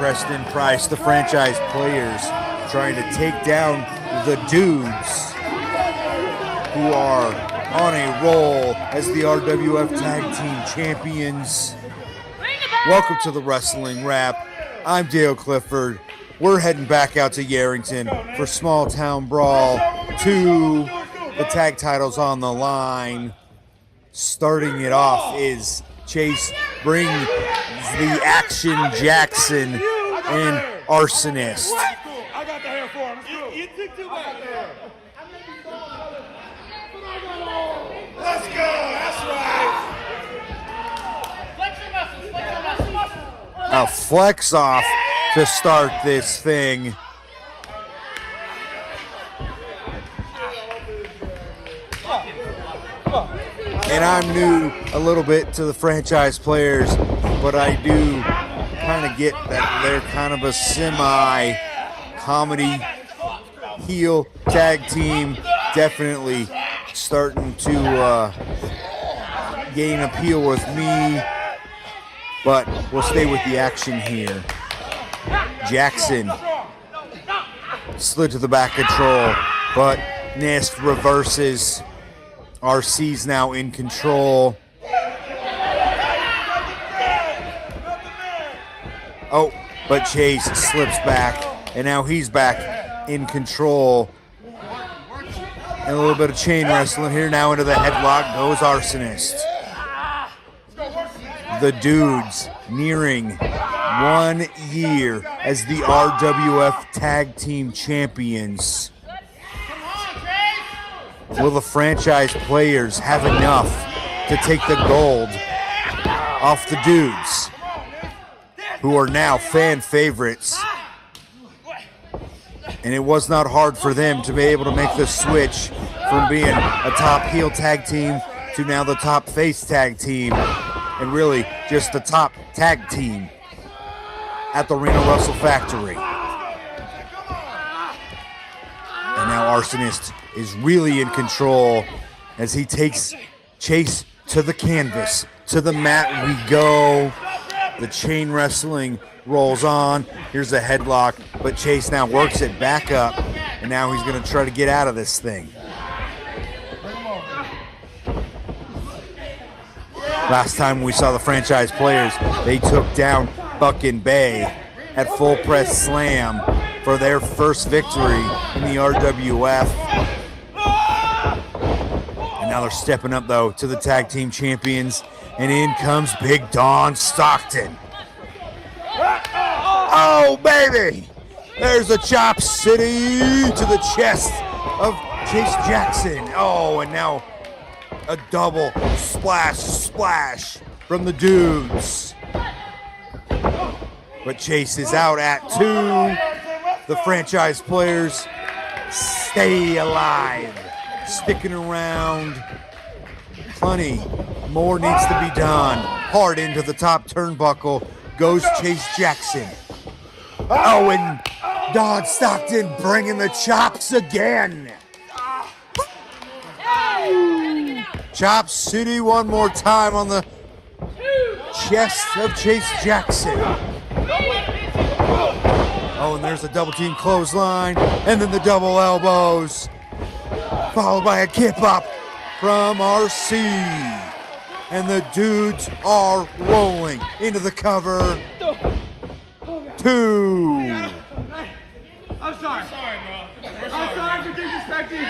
Preston Price, the franchise players, trying to take down the dudes who are on a roll as the RWF Tag Team Champions. Welcome to the Wrestling Wrap. I'm Dale Clifford. We're heading back out to Yarrington for Small Town Brawl 2. The tag titles on the line. Starting it off is Chase brings the Action Jackson and Arsonist. I got the hair for him. You took too much. Let's go. That's right. A flex off to start this thing. And I'm new a little bit to the franchise players, but I do kind of get that they're kind of a semi-comedy heel tag team. Definitely starting to gain appeal with me, but we'll stay with the action here. Jackson slid to the back control, but Nist reverses. RC's now in control. Oh, but Chase slips back, and now he's back in control. And a little bit of chain wrestling here. Now into the headlock goes Arsonist. The dudes nearing 1 year as the RWF Tag Team Champions. Will the franchise players have enough to take the gold off the dudes, who are now fan favorites? And it was not hard for them to be able to make the switch from being a top heel tag team to now the top face tag team, and really just the top tag team at the Reno Wrestle Factory. And now Arsonist is really in control as he takes Chase to the canvas. To the mat we go. The chain wrestling rolls on. Here's a headlock, but Chase now works it back up, and now he's going to try to get out of this thing. Last time we saw the franchise players, they took down Buckin' Bay at Full Press Slam for their first victory in the RWF. And now they're stepping up, though, to the tag team champions. And in comes Big Don Stockton. Oh, baby! There's a Chop City to the chest of Chase Jackson. Oh, and now a double splash from the dudes. But Chase is out at 2. The franchise players stay alive, sticking around. Plenty more needs to be done. Hard into the top turnbuckle goes Chase Jackson. Oh, and Don Stockton bringing the chops again. Chop City one more time on the chest of Chase Jackson. Oh, and there's the double team clothesline, and then the double elbows, followed by a kip up from RC. And the dudes are rolling into the cover. 2. I'm sorry, bro. I'm sorry for disrespecting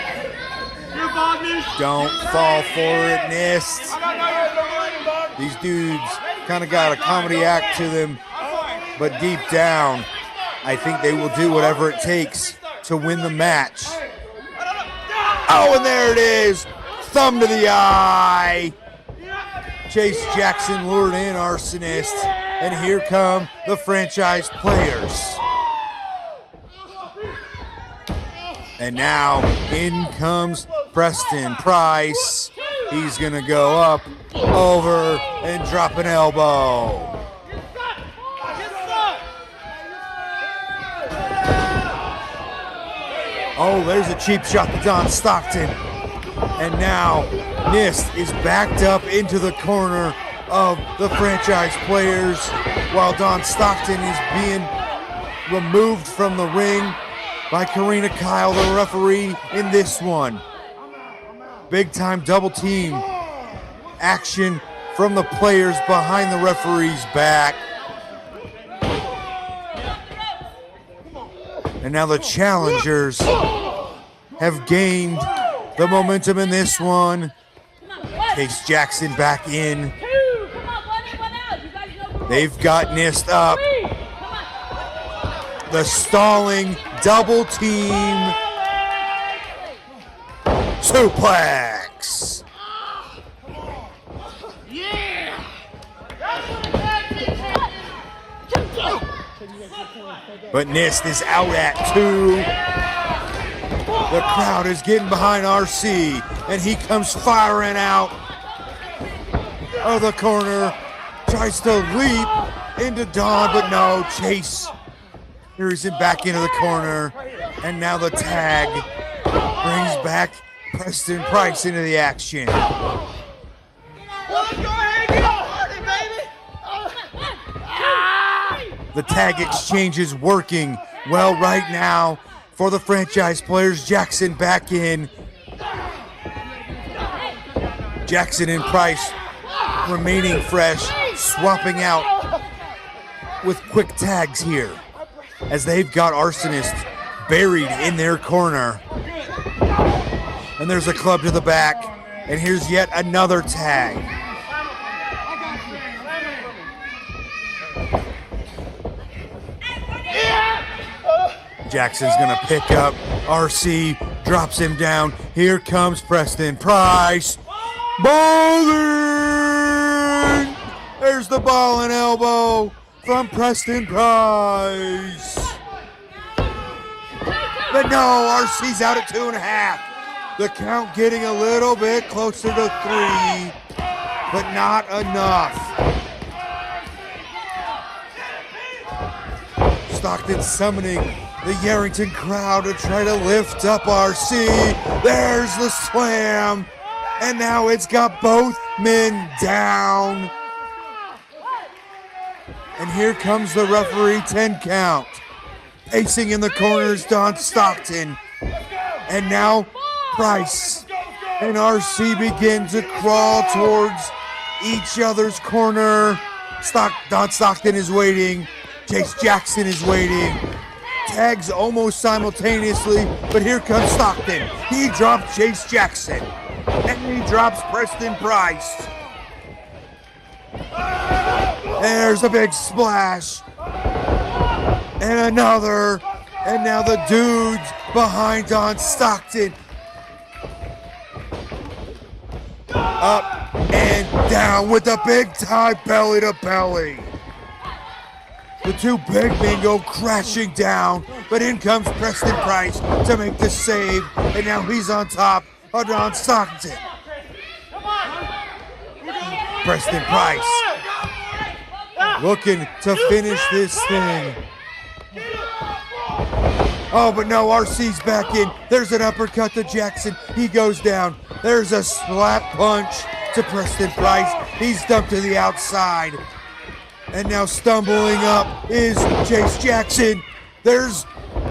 your baldness. Don't fall for it, Nist. These dudes kind of got a comedy act to them, but deep down, I think they will do whatever it takes to win the match. Oh, and there it is. Thumb to the eye. Chase Jackson lured in Arsonist. And here come the franchise players. And now in comes Preston Price. He's going to go up, over, and drop an elbow. Oh, there's a cheap shot to Don Stockton. And now Nist is backed up into the corner of the franchise players while Don Stockton is being removed from the ring by Karina Kyle, the referee in this one. Big time double team action from the players behind the referee's back. And now the challengers have gained the momentum in this one. Chase Jackson back in. They've got Nist up. The stalling double team suplex. But Nist is out at 2. The crowd is getting behind RC, and he comes firing out of the corner. Tries to leap into Dawn, but no, Chase hears him back into the corner. And now the tag brings back Preston Price into the action. The tag exchange is working well right now for the franchise players. Jackson back in. Jackson and Price remaining fresh, swapping out with quick tags here as they've got Arsonist buried in their corner. And there's a club to the back, and here's yet another tag. Jackson's gonna pick up RC, drops him down. Here comes Preston Price. Bowling! There's the ball and elbow from Preston Price. But no, RC's out at 2.5. The count getting a little bit closer to 3, but not enough. Stockton summoning the Yarrington crowd to try to lift up RC. There's the slam. And now it's got both men down. And here comes the referee, 10 count. Pacing in the corners, Don Stockton. And now Price and RC begin to crawl towards each other's corner. Don Stockton is waiting. Chase Jackson is waiting. Tags almost simultaneously, but here comes Stockton. He drops Chase Jackson. And he drops Preston Price. There's a big splash. And another. And now the dudes behind Don Stockton. Up and down with a big tie belly to belly. The two big men go crashing down, but in comes Preston Price to make the save. And now he's on top of Don Stockton. Preston Price looking to finish this thing. Oh, but no, RC's back in. There's an uppercut to Jackson. He goes down. There's a slap punch to Preston Price. He's dumped to the outside. And now stumbling up is Chase Jackson. There's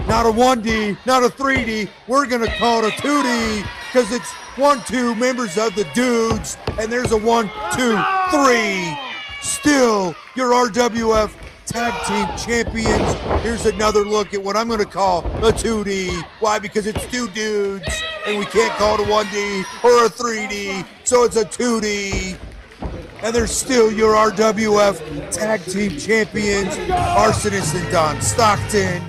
not a 1D, not a 3D. We're going to call it a 2D because it's 1-2 members of the dudes. And there's a 1-2-3. Still your RWF Tag Team Champions. Here's another look at what I'm going to call a 2D. Why? Because it's two dudes and we can't call it a 1D or a 3D. So it's a 2D. And they're still your RWF Tag Team Champions, Arsonist and Don Stockton.